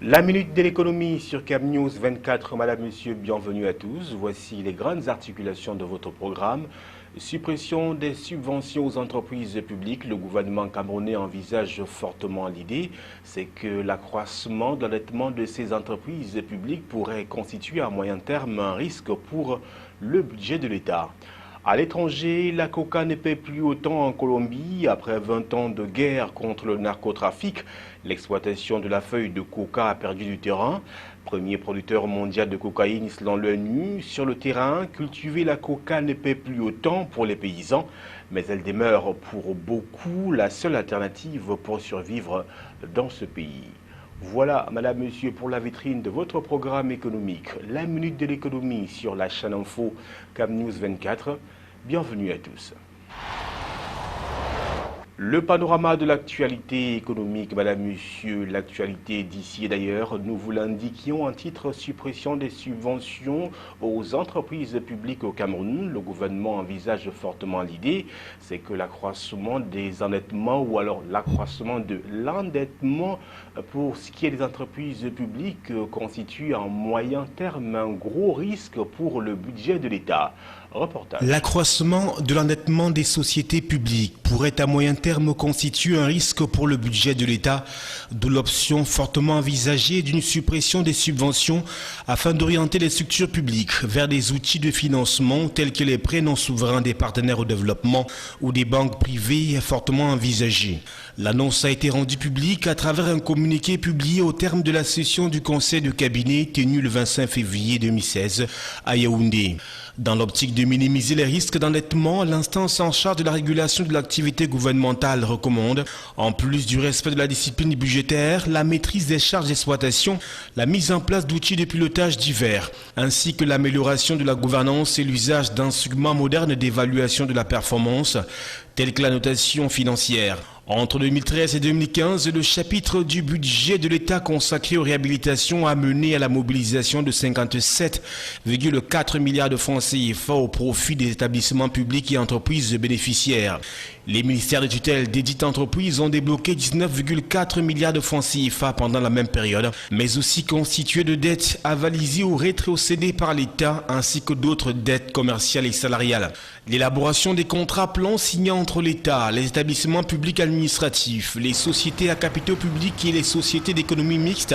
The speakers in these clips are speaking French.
La minute de l'économie sur Cam News 24. Madame, Monsieur, bienvenue à tous. Voici les grandes articulations de votre programme. Suppression des subventions aux entreprises publiques. Le gouvernement camerounais envisage fortement l'idée. C'est que l'accroissement de l'endettement de ces entreprises publiques pourrait constituer à moyen terme un risque pour le budget de l'État. À l'étranger, la coca ne paie plus autant en Colombie. Après 20 ans de guerre contre le narcotrafic, l'exploitation de la feuille de coca a perdu du terrain. Premier producteur mondial de cocaïne selon l'ONU, sur le terrain, cultiver la coca ne paie plus autant pour les paysans, mais elle demeure pour beaucoup la seule alternative pour survivre dans ce pays. Voilà, Madame, Monsieur, pour la vitrine de votre programme économique. La minute de l'économie sur la chaîne Info Cam News 24. Bienvenue à tous. Le panorama de l'actualité économique, Madame, Monsieur, l'actualité d'ici et d'ailleurs, nous vous l'indiquions en titre suppression des subventions aux entreprises publiques au Cameroun. Le gouvernement envisage fortement l'idée, c'est que l'accroissement des endettements ou alors l'accroissement de l'endettement pour ce qui est des entreprises publiques constitue en moyen terme un gros risque pour le budget de l'État. L'accroissement de l'endettement des sociétés publiques pourrait à moyen terme constituer un risque pour le budget de l'État, d'où l'option fortement envisagée d'une suppression des subventions afin d'orienter les structures publiques vers des outils de financement tels que les prêts non souverains des partenaires au développement ou des banques privées fortement envisagées. L'annonce a été rendue publique à travers un communiqué publié au terme de la session du Conseil de cabinet tenue le 25 février 2016 à Yaoundé. Dans l'optique de minimiser les risques d'endettement, l'instance en charge de la régulation de l'activité gouvernementale recommande, en plus du respect de la discipline budgétaire, la maîtrise des charges d'exploitation, la mise en place d'outils de pilotage divers, ainsi que l'amélioration de la gouvernance et l'usage d'instruments modernes d'évaluation de la performance, tels que la notation financière. Entre 2013 et 2015, le chapitre du budget de l'État consacré aux réhabilitations a mené à la mobilisation de 57,4 milliards de francs CFA au profit des établissements publics et entreprises bénéficiaires. Les ministères de tutelle des dites entreprises ont débloqué 19,4 milliards de francs CFA pendant la même période, mais aussi constitués de dettes avalisées ou rétrocédées par l'État ainsi que d'autres dettes commerciales et salariales. L'élaboration des contrats plans signés entre l'État, les établissements publics administratifs, les sociétés à capitaux publics et les sociétés d'économie mixte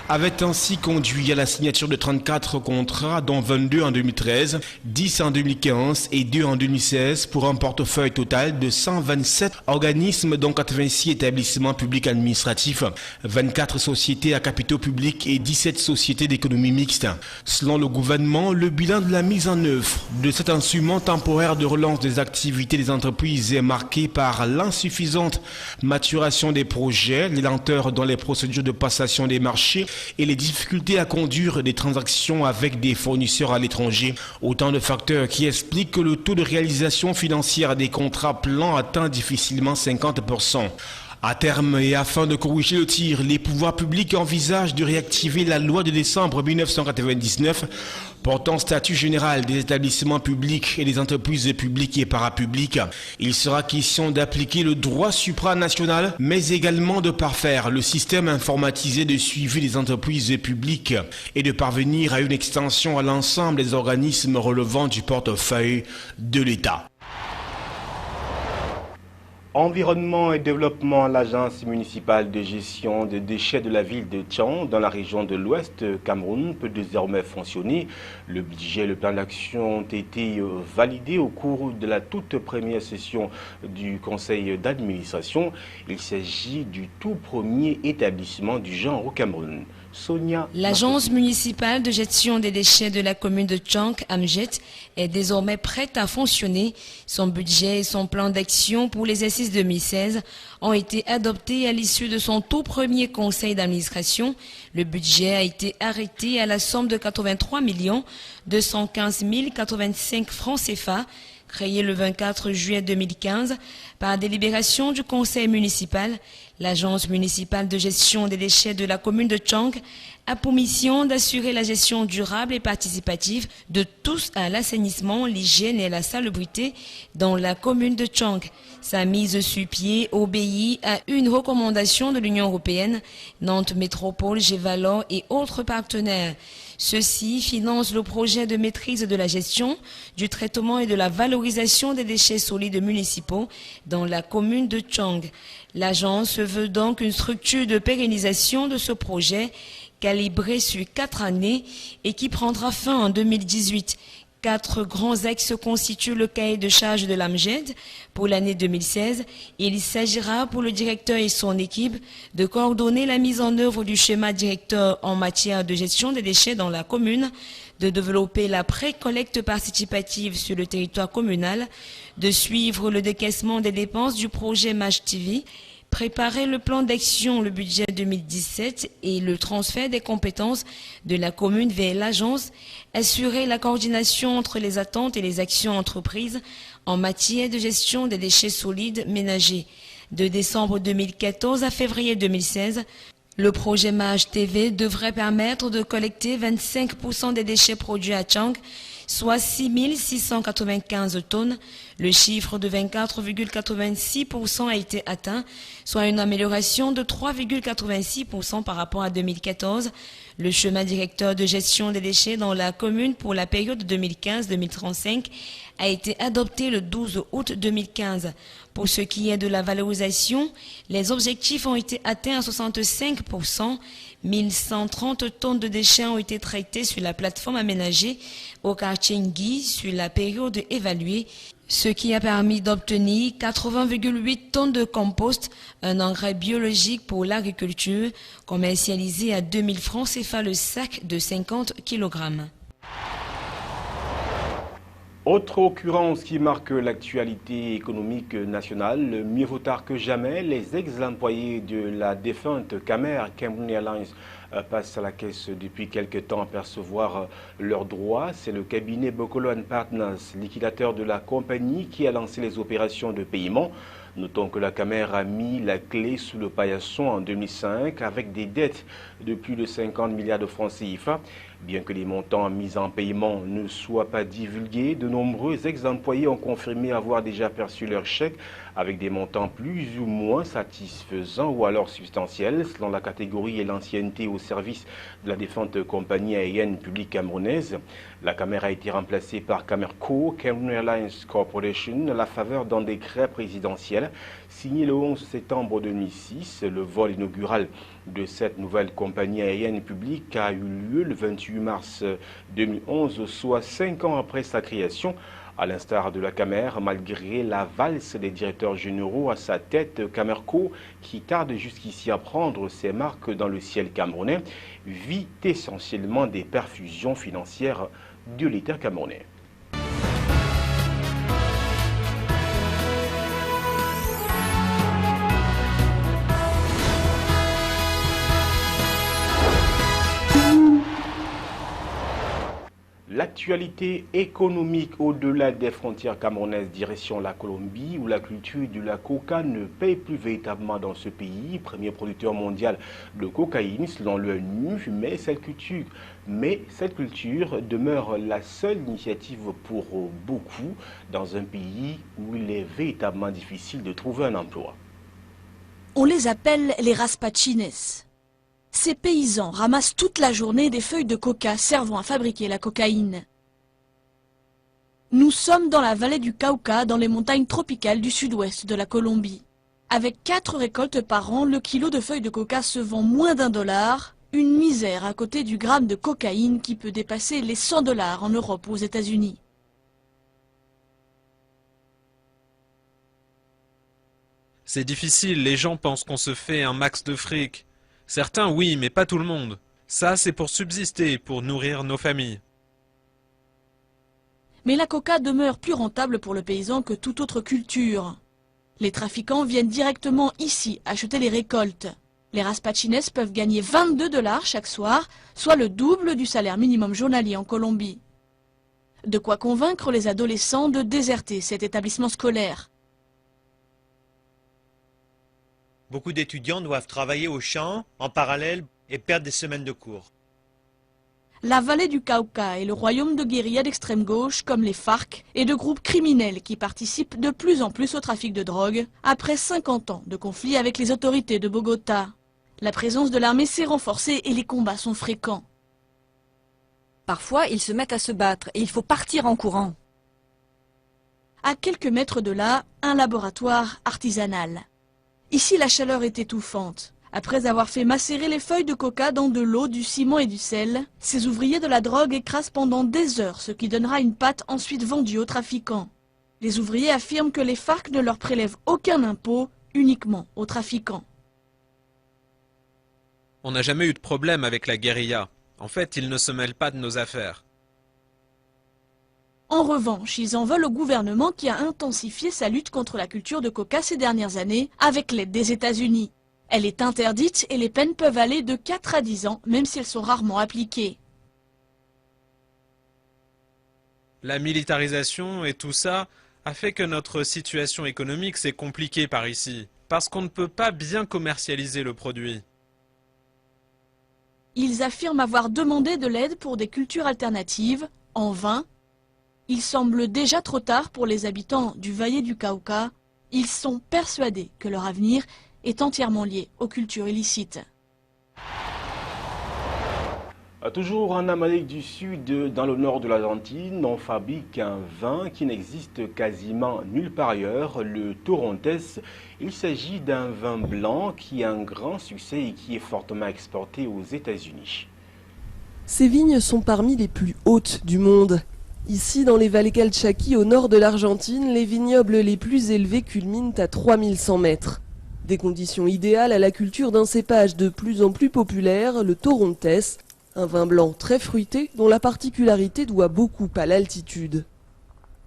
avait ainsi conduit à la signature de 34 contrats, dont 22 en 2013, 10 en 2015 et 2 en 2016 pour un portefeuille total de 127 organismes dont 86 établissements publics administratifs, 24 sociétés à capitaux publics et 17 sociétés d'économie mixte. Selon le gouvernement, le bilan de la mise en œuvre de cet instrument temporaire de relance des activités des entreprises est marqué par l'insuffisante maturation des projets, les lenteurs dans les procédures de passation des marchés et les difficultés à conduire des transactions avec des fournisseurs à l'étranger. Autant de facteurs qui expliquent que le taux de réalisation financière des contrats plans atteint difficilement 50%. À terme et afin de corriger le tir, les pouvoirs publics envisagent de réactiver la loi de décembre 1999 portant statut général des établissements publics et des entreprises publiques et parapubliques. Il sera question d'appliquer le droit supranational, mais également de parfaire le système informatisé de suivi des entreprises publiques et de parvenir à une extension à l'ensemble des organismes relevant du portefeuille de l'État. Environnement et développement, l'agence municipale de gestion des déchets de la ville de Tchang, dans la région de l'Ouest Cameroun, peut désormais fonctionner. Le budget et le plan d'action ont été validés au cours de la toute première session du conseil d'administration. Il s'agit du tout premier établissement du genre au Cameroun. L'agence municipale de gestion des déchets de la commune de Tchang, Amjet, est désormais prête à fonctionner. Son budget et son plan d'action pour l'exercice 2016 ont été adoptés à l'issue de son tout premier conseil d'administration. Le budget a été arrêté à la somme de 83 215 085 francs CFA. Créée le 24 juillet 2015 par délibération du conseil municipal, l'agence municipale de gestion des déchets de la commune de Tchang a pour mission d'assurer la gestion durable et participative de tous à l'assainissement, l'hygiène et la salubrité dans la commune de Tchang. Sa mise sur pied obéit à une recommandation de l'Union européenne, Nantes Métropole, Gévalor et autres partenaires. Ceux-ci financent le projet de maîtrise de la gestion, du traitement et de la valorisation des déchets solides municipaux dans la commune de Tchang. L'agence veut donc une structure de pérennisation de ce projet calibré sur 4 années et qui prendra fin en 2018. 4 grands axes constituent le cahier de charge de l'AMGED pour l'année 2016. Il s'agira pour le directeur et son équipe de coordonner la mise en œuvre du schéma directeur en matière de gestion des déchets dans la commune, de développer la pré-collecte participative sur le territoire communal, de suivre le décaissement des dépenses du projet MAJ-TV, préparer le plan d'action, le budget 2017 et le transfert des compétences de la commune vers l'agence, assurer la coordination entre les attentes et les actions entreprises en matière de gestion des déchets solides ménagers. De décembre 2014 à février 2016, le projet MAJ-TV devrait permettre de collecter 25% des déchets produits à Tchang, soit 6 695 tonnes. Le chiffre de 24,86% a été atteint, soit une amélioration de 3,86% par rapport à 2014. Le schéma directeur de gestion des déchets dans la commune pour la période 2015-2035 a été adopté le 12 août 2015. Pour ce qui est de la valorisation, les objectifs ont été atteints à 65%. 1130 tonnes de déchets ont été traitées sur la plateforme aménagée au quartier Ngui sur la période évaluée, ce qui a permis d'obtenir 80,8 tonnes de compost, un engrais biologique pour l'agriculture, commercialisé à 2000 francs CFA le sac de 50 kg. Autre occurrence qui marque l'actualité économique nationale, mieux vaut tard que jamais, les ex-employés de la défunte Camer, Cameroon Airlines, passent à la caisse depuis quelques temps à percevoir leurs droits. C'est le cabinet Bokolo & Partners, liquidateur de la compagnie, qui a lancé les opérations de paiement. Notons que la Camer a mis la clé sous le paillasson en 2005 avec des dettes de plus de 50 milliards de francs CFA. Bien que les montants mis en paiement ne soient pas divulgués, de nombreux ex-employés ont confirmé avoir déjà perçu leur chèque avec des montants plus ou moins satisfaisants ou alors substantiels selon la catégorie et l'ancienneté au service de la défunte compagnie aérienne publique camerounaise. La Camer a été remplacée par Camerco, Cameroon Airlines Corporation, à la faveur d'un décret présidentiel signé le 11 septembre 2006. Le vol inaugural de cette nouvelle compagnie aérienne publique a eu lieu le 28 mars 2011, soit 5 ans après sa création. À l'instar de la Camer, malgré la valse des directeurs généraux à sa tête, Camerco, qui tarde jusqu'ici à prendre ses marques dans le ciel camerounais, vit essentiellement des perfusions financières de l'État camerounais. L'actualité économique au-delà des frontières camerounaises, direction la Colombie, où la culture de la coca ne paye plus véritablement dans ce pays, premier producteur mondial de cocaïne selon l'ONU, mais cette culture demeure la seule initiative pour beaucoup dans un pays où il est véritablement difficile de trouver un emploi. On les appelle les raspachines. Ces paysans ramassent toute la journée des feuilles de coca servant à fabriquer la cocaïne. Nous sommes dans la vallée du Cauca, dans les montagnes tropicales du sud-ouest de la Colombie. Avec 4 récoltes par an, le kilo de feuilles de coca se vend moins d'$1, une misère à côté du gramme de cocaïne qui peut dépasser les $100 en Europe ou aux États-Unis. C'est difficile, les gens pensent qu'on se fait un max de fric. Certains, oui, mais pas tout le monde. Ça, c'est pour subsister, pour nourrir nos familles. Mais la coca demeure plus rentable pour le paysan que toute autre culture. Les trafiquants viennent directement ici acheter les récoltes. Les raspachines peuvent gagner $22 chaque soir, soit le double du salaire minimum journalier en Colombie. De quoi convaincre les adolescents de déserter cet établissement scolaire. Beaucoup d'étudiants doivent travailler au champ en parallèle et perdre des semaines de cours. La vallée du Cauca est le royaume de guérillas d'extrême gauche comme les FARC et de groupes criminels qui participent de plus en plus au trafic de drogue après 50 ans de conflit avec les autorités de Bogota. La présence de l'armée s'est renforcée et les combats sont fréquents. Parfois, ils se mettent à se battre et il faut partir en courant. À quelques mètres de là, un laboratoire artisanal. Ici, la chaleur est étouffante. Après avoir fait macérer les feuilles de coca dans de l'eau, du ciment et du sel, ces ouvriers de la drogue écrasent pendant des heures, ce qui donnera une pâte ensuite vendue aux trafiquants. Les ouvriers affirment que les FARC ne leur prélèvent aucun impôt, uniquement aux trafiquants. On n'a jamais eu de problème avec la guérilla. En fait, ils ne se mêlent pas de nos affaires. En revanche, ils en veulent au gouvernement qui a intensifié sa lutte contre la culture de coca ces dernières années avec l'aide des États-Unis. Elle est interdite et les peines peuvent aller de 4 à 10 ans, même si elles sont rarement appliquées. La militarisation et tout ça a fait que notre situation économique s'est compliquée par ici, parce qu'on ne peut pas bien commercialiser le produit. Ils affirment avoir demandé de l'aide pour des cultures alternatives, en vain. Il semble déjà trop tard pour les habitants du Valle du Cauca. Ils sont persuadés que leur avenir est entièrement lié aux cultures illicites. Toujours en Amérique du Sud, dans le nord de l'Argentine, on fabrique un vin qui n'existe quasiment nulle part ailleurs, le Torrontés. Il s'agit d'un vin blanc qui a un grand succès et qui est fortement exporté aux États-Unis. Ces vignes sont parmi les plus hautes du monde. Ici, dans les vallées Calchaquí, au nord de l'Argentine, les vignobles les plus élevés culminent à 3100 mètres. Des conditions idéales à la culture d'un cépage de plus en plus populaire, le Torrontés, un vin blanc très fruité dont la particularité doit beaucoup à l'altitude.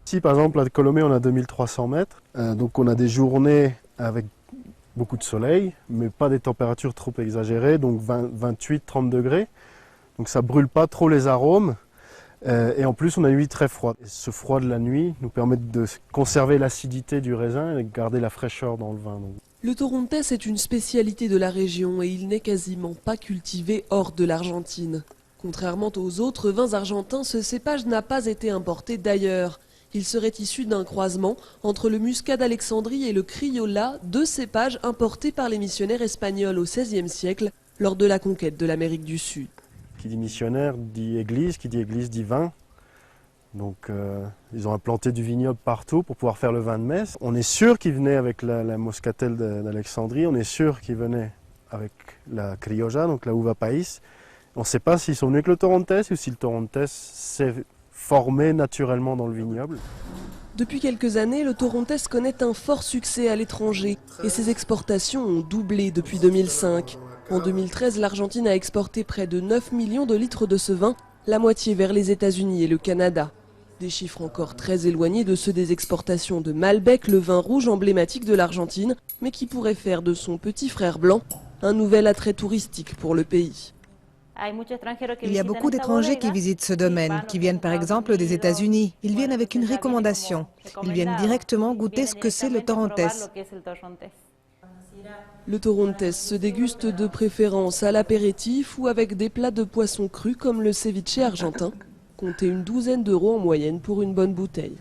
Ici, par exemple, à Colomé, on a 2300 mètres, donc on a des journées avec beaucoup de soleil, mais pas des températures trop exagérées, donc 28-30 degrés. Donc ça brûle pas trop les arômes. Et en plus, on a une nuit très froide. Et ce froid de la nuit nous permet de conserver l'acidité du raisin et de garder la fraîcheur dans le vin. Le Torrontés est une spécialité de la région et il n'est quasiment pas cultivé hors de l'Argentine. Contrairement aux autres vins argentins, ce cépage n'a pas été importé d'ailleurs. Il serait issu d'un croisement entre le muscat d'Alexandrie et le Criolla, deux cépages importés par les missionnaires espagnols au XVIe siècle lors de la conquête de l'Amérique du Sud. Qui dit missionnaire dit église, qui dit église dit vin. Donc ils ont implanté du vignoble partout pour pouvoir faire le vin de messe. On est sûr qu'ils venaient avec la moscatel d'Alexandrie, on est sûr qu'ils venaient avec la criolla, donc la uva país. On ne sait pas s'ils sont venus avec le Torrontés ou si le Torrontés s'est formé naturellement dans le vignoble. Depuis quelques années, le Torrontés connaît un fort succès à l'étranger et ses exportations ont doublé depuis 2005. En 2013, l'Argentine a exporté près de 9 millions de litres de ce vin, la moitié vers les États-Unis et le Canada. Des chiffres encore très éloignés de ceux des exportations de Malbec, le vin rouge emblématique de l'Argentine, mais qui pourrait faire de son petit frère blanc un nouvel attrait touristique pour le pays. Il y a beaucoup d'étrangers qui visitent ce domaine, qui viennent par exemple des États-Unis. Ils viennent avec une recommandation. Ils viennent directement goûter ce que c'est le Torrontés. Le Torrontés se déguste de préférence à l'apéritif ou avec des plats de poisson cru comme le ceviche argentin. Comptez une douzaine d'euros en moyenne pour une bonne bouteille.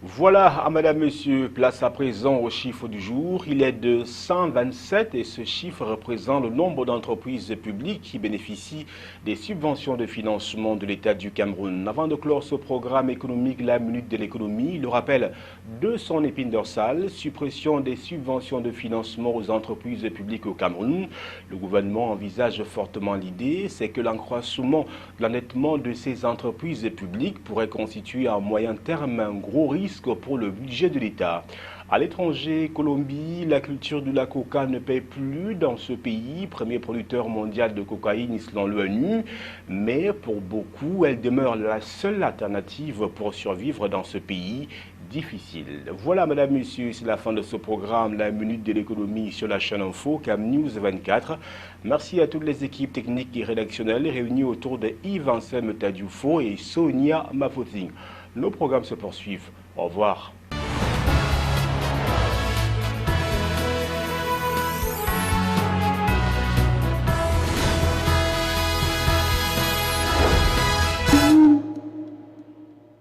Voilà, à madame, monsieur, place à présent au chiffre du jour. Il est de 127 et ce chiffre représente le nombre d'entreprises publiques qui bénéficient des subventions de financement de l'État du Cameroun. Avant de clore ce programme économique, la minute de l'économie, le rappel de son épine dorsale, suppression des subventions de financement aux entreprises publiques au Cameroun. Le gouvernement envisage fortement l'idée, c'est que l'accroissement de l'endettement de ces entreprises publiques pourrait constituer à moyen terme un gros risque pour le budget de l'État. À l'étranger, Colombie, la culture de la coca ne paie plus dans ce pays, premier producteur mondial de cocaïne selon l'ONU, mais pour beaucoup, elle demeure la seule alternative pour survivre dans ce pays, difficile. Voilà, mesdames, messieurs, c'est la fin de ce programme, la minute de l'économie sur la chaîne Info, Cam News 24. Merci à toutes les équipes techniques et rédactionnelles réunies autour de Yves Ansem Tadioufo et Sonia Mafoting. Nos programmes se poursuivent. Au revoir.